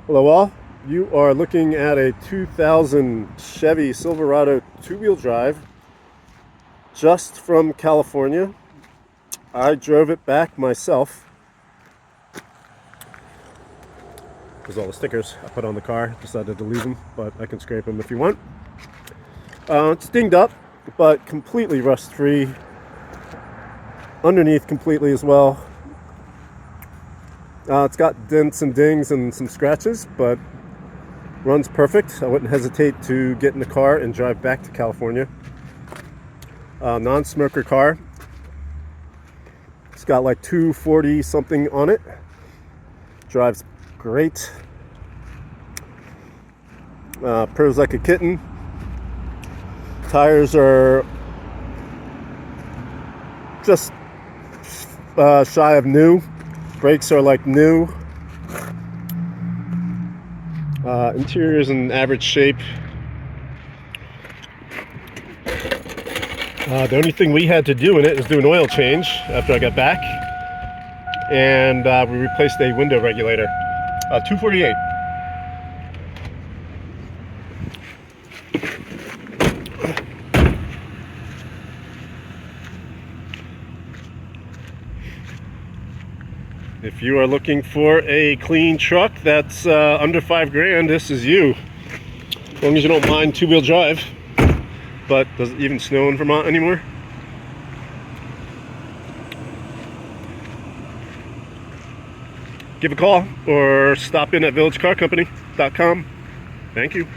Hello all, you are looking at a 2000 Chevy Silverado two-wheel drive just from California. I drove it back myself because all the stickers I put on the car, decided to leave them, but I can scrape them if you want. It's dinged up, but completely rust-free. Underneath completely as well. It's got dents and dings and some scratches, but runs perfect. I wouldn't hesitate to get in the car and drive back to California. Non-smoker car. It's got like 240 something on it. Drives great. Purrs like a kitten. Tires are just shy of new. Brakes are like new. Interior is in average shape. The only thing we had to do in it is do an oil change after I got back, and we replaced a window regulator. 248. If you are looking for a clean truck that's under $5,000, this is you. As long as you don't mind two-wheel drive. But does it even snow in Vermont anymore? Give a call or stop in at villagecarcompany.com. Thank you.